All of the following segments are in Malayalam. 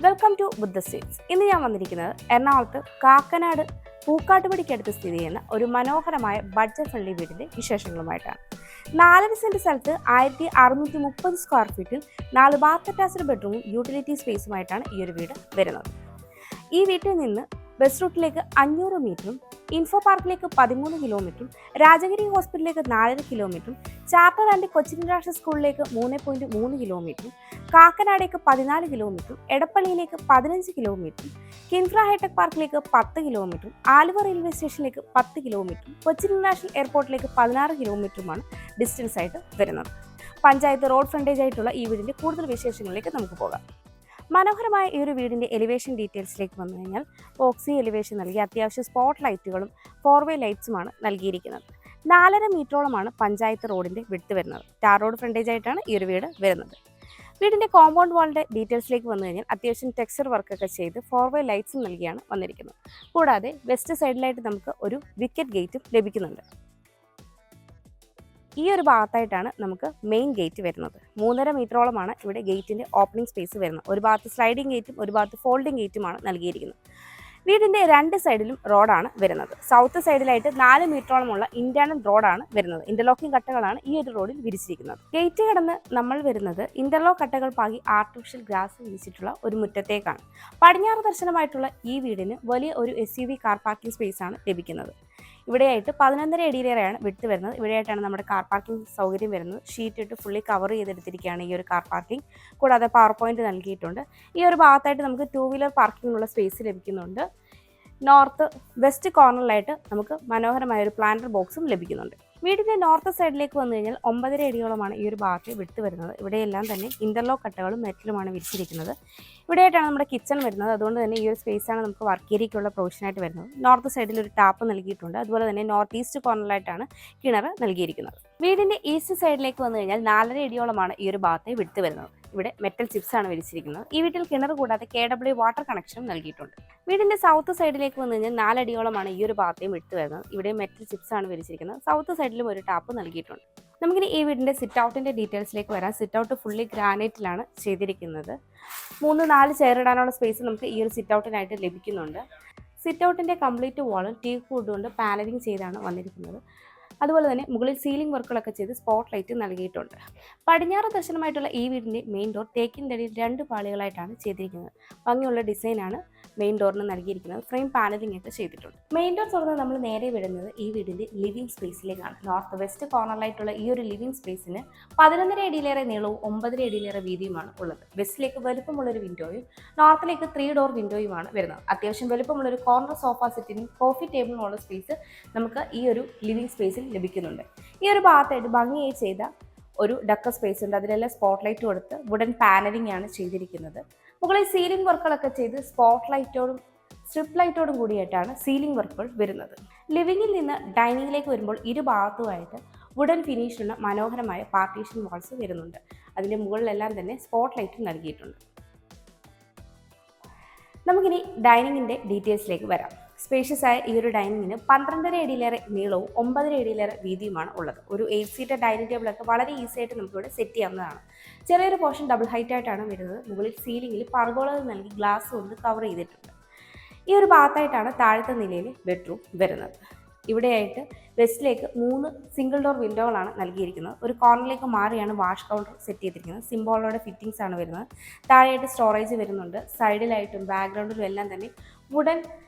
Welcome to Buddha sweets. ഇന്ന് ഞാൻ വന്നിരിക്കുന്നത് എറണാകുളത്ത് കാക്കനാട് പൂക്കാട്ടുപടിക്കടുത്ത് സ്ഥിതി ചെയ്യുന്ന ഒരു മനോഹരമായ ബഡ്ജറ്റ് ഫ്രണ്ട്ലി വീടിൻ്റെ വിശേഷങ്ങളുമായിട്ടാണ്. 4.5 സെൻറ്റ് സ്ഥലത്ത് 1630 സ്ക്വയർ ഫീറ്റിൽ 4 ബാത്ത് അറ്റാച്ച്ഡ് ബെഡ്റൂമും യൂട്ടിലിറ്റി സ്പേസുമായിട്ടാണ് ഈ ഒരു വീട് വരുന്നത്. ഈ വീട്ടിൽ നിന്ന് ബസ് റൂട്ടിലേക്ക് 500 മീറ്ററും ഇൻഫോ പാർക്കിലേക്ക് 13 കിലോമീറ്ററും രാജഗിരി ഹോസ്പിറ്റലിലേക്ക് 4.5 കിലോമീറ്ററും ചാർട്ടർ ആൻഡ് കൊച്ചിൻ ഇന്റർനാഷണൽ സ്കൂളിലേക്ക് 3.3 കിലോമീറ്ററും കാക്കനാടേക്ക് 14 കിലോമീറ്ററും എടപ്പള്ളിയിലേക്ക് 15 കിലോമീറ്ററും കിൻഫ്ര ഹൈടെക് പാർക്കിലേക്ക് 10 കിലോമീറ്ററും ആലുവ റെയിൽവേ സ്റ്റേഷനിലേക്ക് 10 കിലോമീറ്ററും കൊച്ചിൻ ഇന്റർനാഷണൽ എയർപോർട്ടിലേക്ക് 16 കിലോമീറ്ററുമാണ് ഡിസ്റ്റൻസ് ആയിട്ട് വരുന്നത്. പഞ്ചായത്ത് റോഡ് ഫ്രണ്ടേജ് ആയിട്ടുള്ള ഈ വീടിൻ്റെ കൂടുതൽ വിശേഷങ്ങളിലേക്ക് നമുക്ക് പോകാം. മനോഹരമായ ഈ ഒരു വീടിൻ്റെ എലിവേഷൻ ഡീറ്റെയിൽസിലേക്ക് വന്നു കഴിഞ്ഞാൽ ഓക്സി എലിവേഷൻ നൽകി അത്യാവശ്യം സ്പോട്ട് ലൈറ്റുകളും 4-വേ ലൈറ്റ്സുമാണ് നൽകിയിരിക്കുന്നത്. 4.5 മീറ്ററോളമാണ് പഞ്ചായത്ത് റോഡിൻ്റെ വിഡ്ത് വരുന്നത്. ടാർ റോഡ് ഫ്രണ്ടേജ് ആയിട്ടാണ് ഈ ഒരു വീട് വരുന്നത്. വീടിൻ്റെ കോമ്പൗണ്ട് വാളിൻ്റെ ഡീറ്റെയിൽസിലേക്ക് വന്നു കഴിഞ്ഞാൽ അത്യാവശ്യം ടെക്സ്ചർ വർക്കൊക്കെ ചെയ്ത് 4-വേ ലൈറ്റ്സും നൽകിയാണ് വന്നിരിക്കുന്നത്. കൂടാതെ വെസ്റ്റ് സൈഡിലായിട്ട് നമുക്ക് ഒരു വിക്കറ്റ് ഗേറ്റും ലഭിക്കുന്നുണ്ട്. ഈ ഒരു ഭാഗത്തായിട്ടാണ് നമുക്ക് മെയിൻ ഗേറ്റ് വരുന്നത്. 3.5 മീറ്ററോളമാണ് ഇവിടെ ഗേറ്റിൻ്റെ ഓപ്പണിംഗ് സ്പേസ് വരുന്നത്. ഒരു ഭാഗത്ത് സ്ലൈഡിംഗ് ഗേറ്റും ഒരു ഭാഗത്ത് ഫോൾഡിംഗ് ഗേറ്റുമാണ് നൽകിയിരിക്കുന്നത്. വീടിൻ്റെ 2 സൈഡിലും റോഡാണ് വരുന്നത്. സൗത്ത് സൈഡിലായിട്ട് 4 മീറ്ററോളമുള്ള ഇന്റേണൽ റോഡാണ് വരുന്നത്. ഇന്റർലോക്കിംഗ് കട്ടകളാണ് ഈ ഒരു റോഡിൽ വിരിച്ചിരിക്കുന്നത്. ഗേറ്റ് കടന്ന് നമ്മൾ വരുന്നത് ഇന്റർലോക്ക് കട്ടകൾ പാകി ആർട്ടിഫിഷ്യൽ ഗ്രാസ് വിരിച്ചിട്ടുള്ള ഒരു മുറ്റത്തേക്കാണ്. പടിഞ്ഞാറ് ദർശനമായിട്ടുള്ള ഈ വീടിന് വലിയ ഒരു SUV കാർ പാർക്കിംഗ് സ്പേസ് ആണ് ലഭിക്കുന്നത്. ഇവിടെയായിട്ട് 11.5 അടിയിലേറെയാണ് വിട്ട് വരുന്നത്. ഇവിടെയായിട്ടാണ് നമ്മുടെ കാർ പാർക്കിംഗ് സൗകര്യം വരുന്നത്. ഷീറ്റ് ഇട്ട് ഫുള്ളി കവർ ചെയ്തെടുത്തിരിക്കുകയാണ് ഈ ഒരു കാർ പാർക്കിംഗ്. കൂടാതെ പവർ പോയിന്റ് നൽകിയിട്ടുണ്ട്. ഈ ഒരു ഭാഗത്തായിട്ട് നമുക്ക് 2 വീലർ പാർക്കിങ്ങിനുള്ള സ്പേസ് ലഭിക്കുന്നുണ്ട്. നോർത്ത് വെസ്റ്റ് കോർണറിലായിട്ട് നമുക്ക് മനോഹരമായ ഒരു പ്ലാന്റർ ബോക്സും ലഭിക്കുന്നുണ്ട്. വീടിൻ്റെ നോർത്ത് സൈഡിലേക്ക് വന്നു കഴിഞ്ഞാൽ 9.5 അടിയോളമാണ് ഈ ഒരു ഭാഗത്ത് വിട്ട് വരുന്നത്. ഇവിടെയെല്ലാം തന്നെ ഇന്റർലോക്ക് കട്ടകളും മെറ്റലുമാണ് വിരിച്ചിരിക്കുന്നത്. ഇവിടെയായിട്ടാണ് നമ്മുടെ കിച്ചൺ വരുന്നത്. അതുകൊണ്ട് തന്നെ ഈ ഒരു സ്പേസാണ് നമുക്ക് വർക്ക് ഏരിയയ്ക്കുള്ള പ്രൊവിഷനായിട്ട് വരുന്നത്. നോർത്ത് സൈഡിൽ ഒരു ടാപ്പ് നൽകിയിട്ടുണ്ട്. അതുപോലെ തന്നെ നോർത്ത് ഈസ്റ്റ് കോർണറിലായിട്ടാണ് കിണർ നൽകിയിരിക്കുന്നത്. വീടിൻ്റെ ഈസ്റ്റ് സൈഡിലേക്ക് വന്നു കഴിഞ്ഞാൽ 4.5 അടിയോളമാണ് ഈ ഒരു ഭാഗത്തെ വിട്ട് വരുന്നത്. ഇവിടെ മെറ്റൽ ചിപ്സ് ആണ് വിരിച്ചിരിക്കുന്നത്. ഈ വീട്ടിൽ കിണർ കൂടാതെ KW വാട്ടർ കണക്ഷനും നൽകിയിട്ടുണ്ട്. വീടിൻ്റെ സൗത്ത് സൈഡിലേക്ക് വന്നു കഴിഞ്ഞാൽ 4 അടിയോളമാണ് ഈ ഒരു ഭാഗത്തെയും വിട്ട് വരുന്നത്. ഇവിടെ മെറ്റൽ ചിപ്സ് ആണ് വിരിച്ചിരിക്കുന്നത്. സൗത്ത് സൈഡിലും ഒരു ടാപ്പ് നൽകിയിട്ടുണ്ട്. നമുക്കിനി ഈ വീടിൻ്റെ സിറ്റ് ഔട്ടിൻ്റെ ഡീറ്റെയിൽസിലേക്ക് വരാം. സിറ്റ് ഔട്ട് ഫുള്ളി ഗ്രാനൈറ്റിലാണ് ചെയ്തിരിക്കുന്നത്. 3-4 ചെയർ ഇടാനുള്ള സ്പേസ് നമുക്ക് ഈ ഒരു സിറ്റ് ഔട്ടിനായിട്ട് ലഭിക്കുന്നുണ്ട്. സിറ്റ് ഔട്ടിൻ്റെ കംപ്ലീറ്റ് വാളും ടീക്ക് വുഡ് കൊണ്ട് പാനലിംഗ് ചെയ്താണ് വന്നിരിക്കുന്നത്. അതുപോലെ തന്നെ മുകളിൽ സീലിംഗ് വർക്കുകളൊക്കെ ചെയ്ത് സ്പോട്ട് ലൈറ്റ് നൽകിയിട്ടുണ്ട്. പടിഞ്ഞാറ് ദർശനമായിട്ടുള്ള ഈ വീടിൻ്റെ മെയിൻ ഡോർ തേക്കിൻ്റെ അടിയിൽ 2 പാളികളായിട്ടാണ് ചെയ്തിരിക്കുന്നത്. ഭംഗിയുള്ള ഡിസൈനാണ് മെയിൻ ഡോറിന് നൽകിയിരിക്കുന്നത്. ഫ്രെയിം പാനലിംഗ് ഒക്കെ ചെയ്തിട്ടുണ്ട്. മെയിൻ ഡോർ തുറന്ന് നമ്മൾ നേരെ വിടുന്നത് ഈ വീടിൻ്റെ ലിവിംഗ് സ്പേസിലേക്കാണ്. നോർത്ത് വെസ്റ്റ് കോർണറിലായിട്ടുള്ള ഈ ഒരു ലിവിംഗ് സ്പേസിന് 11.5 അടിയിലേറെ നീളവും 9.5 അടിയിലേറെ വീതിയുമാണ് ഉള്ളത്. വെസ്റ്റിലേക്ക് വലുപ്പമുള്ളൊരു വിൻഡോയും നോർത്തിലേക്ക് 3 ഡോർ വിൻഡോയുമാണ് വരുന്നത്. അത്യാവശ്യം വലുപ്പമുള്ളൊരു കോർണർ സോഫ സെറ്റിനും കോഫി ടേബിളിനുള്ള സ്പേസ് നമുക്ക് ഈ ഒരു ലിവിംഗ് സ്പേസിൽ ലഭിക്കുന്നുണ്ട്. ഈ ഒരു ഭാഗത്തായിട്ട് ഭംഗിയായി ചെയ്ത ഒരു ഡക്ക സ്പേസ് ഉണ്ട്. അതിലെല്ലാം സ്പോട്ട് ലൈറ്റ് കൊടുത്ത് വുഡൻ പാനലിംഗ് ആണ് ചെയ്തിരിക്കുന്നത്. മുകളിൽ സീലിംഗ് വർക്കുകളൊക്കെ ചെയ്ത് സ്പോട്ട് ലൈറ്റോടും സ്ട്രിപ്പ് ലൈറ്റോടും കൂടിയായിട്ടാണ് സീലിംഗ് വർക്കുകൾ വരുന്നത്. ലിവിങ്ങിൽ നിന്ന് ഡൈനിങ്ങിലേക്ക് വരുമ്പോൾ ഇരുഭാഗത്തുമായിട്ട് വുഡൻ ഫിനിഷിലുള്ള മനോഹരമായ പാർട്ടീഷൻ വാൾസ് വരുന്നുണ്ട്. അതിൻ്റെ മുകളിലെല്ലാം തന്നെ സ്പോട്ട് ലൈറ്റ് നൽകിയിട്ടുണ്ട്. നമുക്കിനി ഡൈനിങ്ങിൻ്റെ ഡീറ്റെയിൽസിലേക്ക് വരാം. സ്പേഷ്യസ് ആയ ഈ ഒരു ഡൈനിങ്ങിന് 12.5 അടിയിലേറെ നീളവും 9.5 അടിയിലേറെ വീതിയുമാണ് ഉള്ളത്. ഒരു 8 സീറ്റർ ഡൈനിങ് ടേബിളൊക്കെ വളരെ ഈസി ആയിട്ട് നമുക്കിവിടെ സെറ്റ് ചെയ്യാവുന്നതാണ്. ചെറിയൊരു പോർഷൻ ഡബിൾ ഹൈറ്റ് ആയിട്ടാണ് വരുന്നത്. മുകളിൽ സീലിംഗിൽ പർഗോളകൾ നൽകി ഗ്ലാസ് കൊണ്ട് കവർ ചെയ്തിട്ടുണ്ട്. ഈ ഒരു ഭാഗത്തായിട്ടാണ് താഴത്തെ നിലയിൽ ബെഡ്റൂം വരുന്നത്. ഇവിടെയായിട്ട് വെസ്റ്റിലേക്ക് 3 സിംഗിൾ ഡോർ വിൻഡോകളാണ് നൽകിയിരിക്കുന്നത്. ഒരു കോർണറിലേക്ക് മാറിയാണ് വാഷ് കൗണ്ടർ സെറ്റ് ചെയ്തിരിക്കുന്നത്. സിംബോളോടെ ഫിറ്റിംഗ്സ് ആണ് വരുന്നത്. താഴെയായിട്ട് സ്റ്റോറേജ് വരുന്നുണ്ട്. സൈഡിലായിട്ടും ബാക്ക്ഗ്രൗണ്ടിലും എല്ലാം തന്നെ വുഡൻ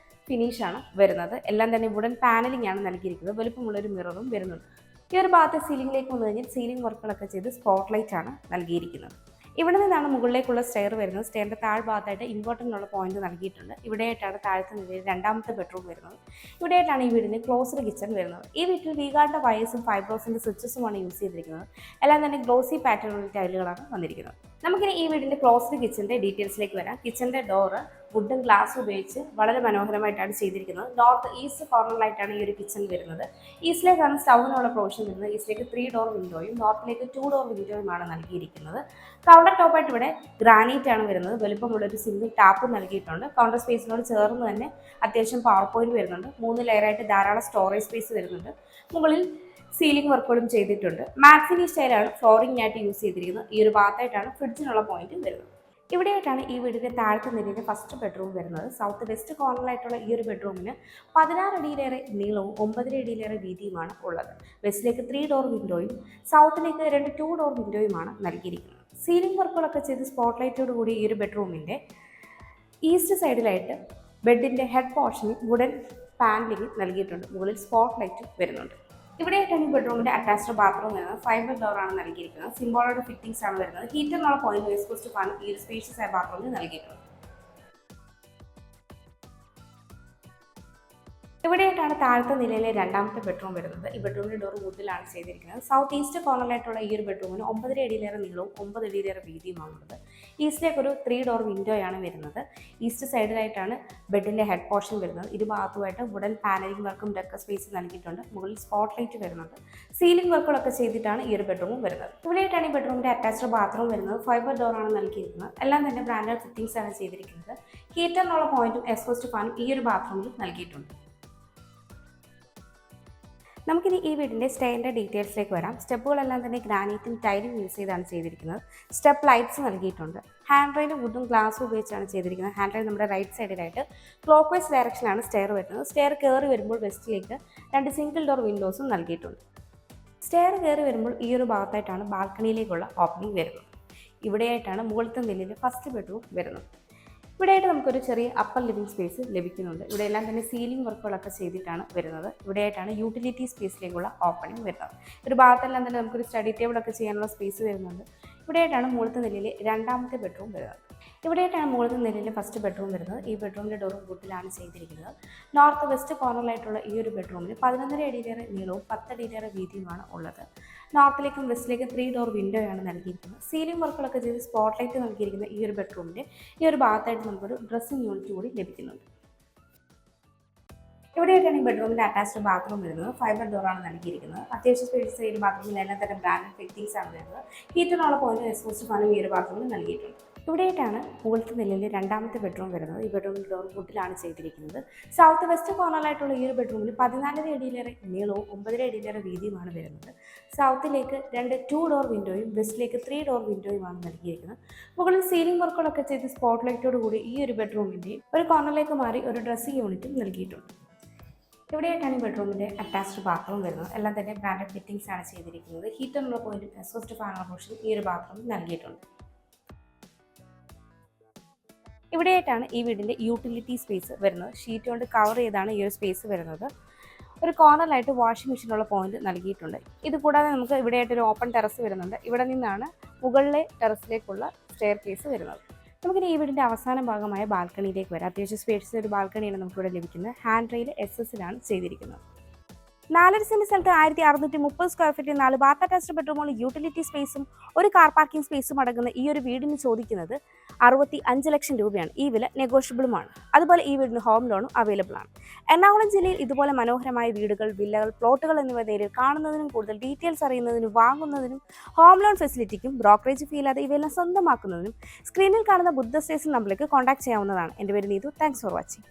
ഫിനിഷാണ് വരുന്നത്. എല്ലാം തന്നെ വുഡൻ പാനലിംഗ് ആണ് നൽകിയിരിക്കുന്നത്. വലുപ്പമുള്ളൊരു മിററും വരുന്നുണ്ട്. ഈ ഒരു ഭാഗത്തെ സീലിംഗിലേക്ക് വന്നു കഴിഞ്ഞാൽ സീലിംഗ് വർക്കുകളൊക്കെ ചെയ്ത് സ്പോട്ട് ലൈറ്റ് ആണ് നൽകിയിരിക്കുന്നത്. ഇവിടെ നിന്നാണ് മുകളിലേക്കുള്ള സ്റ്റെയർ വരുന്നത്. സ്റ്റെയറിൻ്റെ താഴ്ഭാഗത്തായിട്ട് ഇൻവെർട്ടറിനുള്ള പോയിന്റ് നൽകിയിട്ടുണ്ട്. ഇവിടെയായിട്ടാണ് താഴത്തെ നിലയിൽ 2ാമത്തെ ബെഡ്റൂം വരുന്നത്. ഇവിടെയായിട്ടാണ് ഈ വീടിന് ക്ലോസ്ഡ് കിച്ചൺ വരുന്നത്. ഈ വീട്ടിൽ വീഗാർഡിൻ്റെ വയേഴ്സും ഫൈബ്രോസിൻ്റെ സ്വിച്ചസുമാണ് യൂസ് ചെയ്തിരിക്കുന്നത്. എല്ലാം തന്നെ ഗ്ലോസി പാറ്റേണുള്ള ടൈലുകളാണ് വന്നിരിക്കുന്നത്. നമുക്കിനി ഈ വീടിൻ്റെ ക്ലോസ്ഡ് കിച്ചൻ്റെ ഡീറ്റെയിൽസിലേക്ക് വരാം. കിച്ചൻ്റെ ഡോറ് വുഡൻ ഗ്ലാസ് ഉപയോഗിച്ച് വളരെ മനോഹരമായിട്ടാണ് ചെയ്തിരിക്കുന്നത്. നോർത്ത് ഈസ്റ്റ് കോർണറിലായിട്ടാണ് ഈ ഒരു കിച്ചൺ വരുന്നത്. ഈസ്റ്റിലേക്കാണ് സ്റ്റൗവിനുള്ള പ്രൊവിഷൻ വരുന്നത്. ഈസ്റ്റിലേക്ക് 3 ഡോർ വിൻഡോയും നോർത്തിലേക്ക് 2 ഡോർ വിൻഡോയുമാണ് നൽകിയിരിക്കുന്നത്. കൗണ്ടർ ടോപ്പായിട്ട് ഇവിടെ ഗ്രാനൈറ്റ് ആണ് വരുന്നത്. വലുപ്പമുള്ളൊരു സിംഗിൾ ടാപ്പ് നൽകിയിട്ടുണ്ട്. കൗണ്ടർ സ്പേസിനോട് ചേർന്ന് തന്നെ അത്യാവശ്യം പവർ പോയിന്റ് വരുന്നുണ്ട്. 3 ലെയറായിട്ട് ധാരാളം സ്റ്റോറേജ് സ്പേസ് വരുന്നുണ്ട്. മുകളിൽ സീലിംഗ് വർക്കുകളും ചെയ്തിട്ടുണ്ട്. മാറ്റ് ഫിനിഷ് സ്റ്റൈലാണ് ഫ്ലോറിംഗ് ആയിട്ട് യൂസ് ചെയ്തിരിക്കുന്നത്. ഈ ഒരു ഭാഗത്തായിട്ടാണ് ഫ്രിഡ്ജിനുള്ള പോയിന്റ് വരുന്നത്. ഇവിടെയായിട്ടാണ് ഈ വീടിൻ്റെ താഴത്തെ നിലയിലെ ഫസ്റ്റ് ബെഡ്റൂം വരുന്നത്. സൗത്ത് വെസ്റ്റ് കോർണറിലായിട്ടുള്ള ഈ ഒരു ബെഡ്റൂമിന് 16 അടിയിലേറെ നീളവും 9 അടിയിലേറെ വീതിയുമാണ് ഉള്ളത്. വെസ്റ്റിലേക്ക് 3 ഡോർ വിൻഡോയും സൗത്തിലേക്ക് 2 2 ഡോർ വിൻഡോയുമാണ് നൽകിയിരിക്കുന്നത്. സീലിംഗ് വർക്കുകളൊക്കെ ചെയ്ത് സ്പോട്ട് ലൈറ്റോട് കൂടി ഈ ഒരു ബെഡ്റൂമിൻ്റെ ഈസ്റ്റ് സൈഡിലായിട്ട് ബെഡിൻ്റെ ഹെഡ് പോർഷനിൽ വുഡൻ പാനലിംഗ് നൽകിയിട്ടുണ്ട്. മുകളിൽ സ്പോട്ട് ലൈറ്റ് വരുന്നുണ്ട്. ഇവിടെയായിട്ടാണ് ഈ ബെഡ്റൂമിൻ്റെ അറ്റാച്ച്ഡ് ബാത്റൂം വരുന്നത്. ഫൈബർ ഡോറാണ് നൽകിയിരിക്കുന്നത്. സിംബോളോയുടെ ഫിറ്റിംഗ്സ് ആണ് വരുന്നത്. ഹീറ്ററിനുള്ള പോയിന്റ് എക്സ്പോസ്റ്റ് ഫാൻ ഈ ഒരു സ്പേഷ്യസ് ആയ ബാത്റൂമിൽ നൽകിയിട്ടുണ്ട്. ഇവിടെയായിട്ടാണ് താഴത്തെ നിലയിലെ രണ്ടാമത്തെ ബെഡ്റൂം വരുന്നത്. ഈ ബെഡ്റൂമിൻ്റെ ഡോർ വുഡിലാണ് ചെയ്തിരിക്കുന്നത്. സൗത്ത് ഈസ്റ്റ് കോർണറിലായിട്ടുള്ള ഈ ഒരു ബെഡ്റൂമിന് 9 അടിയിലേറെ നീളവും 9 അടിയിലേറെ വീതിയുമാണുള്ളത്. ഈസ്റ്റിലേക്ക് ഒരു 3 ഡോർ വിൻഡോയാണ് വരുന്നത്. ഈസ്റ്റ് സൈഡിലായിട്ടാണ് ബെഡിൻ്റെ ഹെഡ് പോർഷൻ വരുന്നത്. ഇരുഭാഗത്തുമായിട്ട് വുഡൻ പാനലിംഗ് വർക്കും ഡെക്കർ സ്പേസ് നൽകിയിട്ടുണ്ട്. മുകളിൽ സ്പോട്ട് ലൈറ്റ് വരുന്നുണ്ട്. സീലിംഗ് വർക്കുകളൊക്കെ ചെയ്തിട്ടാണ് ഈ ഒരു ബെഡ്റൂമും വരുന്നത്. ഇവിടെയായിട്ടാണ് ഈ ബെഡ്റൂമിൻ്റെ അറ്റാച്ച്ഡ് ബാത്റൂം വരുന്നത്. ഫൈബർ ഡോറാണ് നൽകിയിരിക്കുന്നത്. എല്ലാം തന്നെ ബ്രാൻഡഡ് ഫിറ്റിംഗ്സ് ആണ് ചെയ്തിരിക്കുന്നത്. ഹീറ്ററിനുള്ള പോയിന്റും എക്സ്പോസ്റ്റ് ഫാനും ഈ ഒരു ബാത്റൂമിൽ നൽകിയിട്ടുണ്ട്. നമുക്കിനി ഈ വീടിൻ്റെ സ്റ്റെയറിൻ്റെ ഡീറ്റെയിൽസിലേക്ക് വരാം. സ്റ്റെപ്പുകളെല്ലാം തന്നെ ഗ്രാനൈറ്റും ടൈലും യൂസ് ചെയ്താണ് ചെയ്തിരിക്കുന്നത്. സ്റ്റെപ്പ് ലൈറ്റ്സ് നൽകിയിട്ടുണ്ട്. ഹാൻഡ് റെയിൽ വുഡും ഗ്ലാസും ഉപയോഗിച്ചാണ് ചെയ്തിരിക്കുന്നത്. ഹാൻഡ് റെയിൽ നമ്മുടെ റൈറ്റ് സൈഡിലായിട്ട് ക്ലോക്ക് വൈസ് ഡയറക്ഷനാണ് സ്റ്റെയർ വരുന്നത്. സ്റ്റെയർ കയറി വരുമ്പോൾ വെസ്റ്റിലേക്ക് 2 സിംഗിൾ ഡോർ വിൻഡോസും നൽകിയിട്ടുണ്ട്. സ്റ്റെയർ കയറി വരുമ്പോൾ ഈ ഒരു ഭാഗത്തായിട്ടാണ് ബാൽക്കണിയിലേക്കുള്ള ഓപ്പണിംഗ് വരുന്നത്. ഇവിടെയായിട്ടാണ് മുകളിലത്തെ നിലയിലെ ഫസ്റ്റ് ബെഡ്റൂം വരുന്നത്. ഇവിടെയായിട്ട് നമുക്കൊരു ചെറിയ അപ്പർ ലിവിംഗ് സ്പേസ് ലഭിക്കുന്നുണ്ട്. ഇവിടെ എല്ലാം തന്നെ സീലിംഗ് വർക്കുകളൊക്കെ ചെയ്തിട്ടാണ് വരുന്നത്. ഇവിടെയായിട്ടാണ് യൂട്ടിലിറ്റി സ്പേസിലേക്കുള്ള ഓപ്പണിംഗ് വരുന്നത്. ഒരു ഭാഗത്തെല്ലാം തന്നെ നമുക്കൊരു സ്റ്റഡി ടേബിളൊക്കെ ചെയ്യാനുള്ള സ്പേസ് വരുന്നുണ്ട്. ഇവിടെയായിട്ടാണ് മുകളിലത്തെ നിലയിലെ രണ്ടാമത്തെ ബെഡ്റൂം വരുന്നത്. ഇവിടെയായിട്ടാണ് മുകളിലത്തെ നിലയിലെ ഫസ്റ്റ് ബെഡ്റൂം വരുന്നത്. ഈ ബെഡ്റൂമിൻ്റെ ഡോറും വുഡിലാണ് ചെയ്തിരിക്കുന്നത്. നോർത്ത് വെസ്റ്റ് കോർണറിലായിട്ടുള്ള ഈ ഒരു ബെഡ്റൂമിന് 11 അടിയിലേറെ നീളവും 10 അടിയിലേറെ വീതിയുമാണ് ഉള്ളത്. നോർത്തിലേക്കും വെസ്റ്റിലേക്കും 3 ഡോർ വിൻഡോയാണ് നൽകിയിരിക്കുന്നത്. സീലിംഗ് വർക്കുകളൊക്കെ ചെയ്ത് സ്പോട്ട് ലൈറ്റ് നൽകിയിരിക്കുന്ന ഈ ഒരു ബെഡ്റൂമിൻ്റെ ഈ ഒരു ഭാഗത്തായിട്ട് നമുക്കൊരു ഡ്രസ്സിംഗ് യൂണിറ്റ് കൂടി ലഭിക്കുന്നുണ്ട്. ഇവിടെയായിട്ടാണ് ഈ ബെഡ്റൂമിൻ്റെ അറ്റാച്ച്ഡ് ബാത്റൂം വരുന്നത്. ഫൈബർ ഡോറാണ് നൽകിയിരിക്കുന്നത്. അത്യാവശ്യം സ്പേസ് ഈ ബാത്റൂമിൽ എല്ലാം തന്നെ ബ്രാൻഡഡ് ഫിറ്റിംഗ്സ് ആണ് വരുന്നത്. ഹീറ്ററിനുള്ള പോയിന്റ് എക്സ്പോസ്റ്റ് ഫാനും ഈ ഒരു ബാത്റൂമിൽ നൽകിയിട്ടുണ്ട്. ഇവിടെയായിട്ടാണ് മുകളിലത്തെ നിലയിലെ രണ്ടാമത്തെ ബെഡ്റൂം വരുന്നത്. ഈ ബെഡ്റൂമിൽ ഡോർ വുഡിലാണ് ചെയ്തിരിക്കുന്നത്. സൗത്ത് വെസ്റ്റ് കോർണറിലായിട്ടുള്ള ഈ ഒരു ബെഡ്റൂമിൽ 14 അടിയിലേറെ നീളവും 9 അടിയിലേറെ വീതിയുമാണ് വരുന്നത്. സൗത്തിലേക്ക് 2 2 ഡോർ വിൻഡോയും വെസ്റ്റിലേക്ക് 3 ഡോർ വിൻഡോയുമാണ് നൽകിയിരിക്കുന്നത്. മുകളിൽ സീലിംഗ് വർക്കുകളൊക്കെ ചെയ്ത് സ്പോട്ട് ലൈറ്റോട് കൂടി ഈ ഒരു ബെഡ്റൂമിൻ്റെ ഒരു കോർണറിലേക്ക് മാറി ഒരു ഡ്രസ്സിംഗ് യൂണിറ്റും നൽകിയിട്ടുണ്ട്. ഇവിടെയായിട്ടാണ് ഈ ബെഡ്റൂമിൻ്റെ അറ്റാച്ച്ഡ് ബാത്റൂം വരുന്നത്. എല്ലാം തന്നെ ബ്രാൻഡഡ് ഫിറ്റിംഗ്സ് ആണ് ചെയ്തിരിക്കുന്നത്. ഹീറ്ററിനുള്ള പോയിന്റും എക്സ്പോസ്റ്റ് ഫാനുള്ള പോർഷൻ ഈ ഒരു ബാത്റൂമിൽ നൽകിയിട്ടുണ്ട്. ഇവിടെയായിട്ടാണ് ഈ വീടിൻ്റെ യൂട്ടിലിറ്റി സ്പേസ് വരുന്നത്. ഷീറ്റ് കൊണ്ട് കവർ ചെയ്താണ് ഈ ഒരു സ്പേസ് വരുന്നത്. ഒരു കോർണറിലായിട്ട് വാഷിംഗ് മെഷീനുള്ള പോയിന്റ് നൽകിയിട്ടുണ്ട്. ഇത് കൂടാതെ നമുക്ക് ഇവിടെയായിട്ടൊരു ഓപ്പൺ ടെറസ് വരുന്നുണ്ട്. ഇവിടെ നിന്നാണ് മുകളിലെ ടെറസിലേക്കുള്ള സ്റ്റെയർ കേസ് വരുന്നത്. നമുക്കിനി ഈ വീടിൻ്റെ അവസാന ഭാഗമായ ബാൽക്കണിയിലേക്ക് വരാം. അത്യാവശ്യം സ്പേഷ്യസ് ഒരു ബാൽക്കണിയാണ് നമുക്കിവിടെ ലഭിക്കുന്നത്. ഹാൻഡ് റെയിൽ SS-ലാണ് ചെയ്തിരിക്കുന്നത്. 4 സെന്റ് സ്ഥലത്ത് 1630 സ്ക്വയർ ഫീറ്റ് 4 ബാത്ത് അറ്റാച്ച്ഡ് ബെഡ്റൂമുകളും യൂട്ടിലിറ്റി സ്പേസും ഒരു കാർ പാർക്കിംഗ് സ്പേസും അടങ്ങുന്ന ഈ ഒരു വീടിന് ചോദിക്കുന്നത് 65 ലക്ഷം രൂപയാണ്. ഈ വില നെഗോഷ്യബിളുമാണ്. അതുപോലെ ഈ വീടിന് ഹോം ലോണും അവൈലബിൾ ആണ്. എറണാകുളം ജില്ലയിൽ ഇതുപോലെ മനോഹരമായ വീടുകൾ, വില്ലകൾ, പ്ലോട്ടുകൾ എന്നിവ നേരിൽ കാണുന്നതിനും കൂടുതൽ ഡീറ്റെയിൽസ് അറിയുന്നതിനും വാങ്ങുന്നതിനും ഹോം ലോൺ ഫെസിലിറ്റിക്കും ബ്രോക്കറേജ് ഫീ ഇല്ലാതെ ഇവയെല്ലാം സ്വന്തമാക്കുന്നതിനും സ്ക്രീനിൽ കാണുന്ന ബുദ്ധ സ്റ്റേഷൻ നമ്പറിലേക്ക് കോൺടാക്ട് ചെയ്യാവുന്നതാണ്. എൻ്റെ പേര് നീതു. Thanks for watching.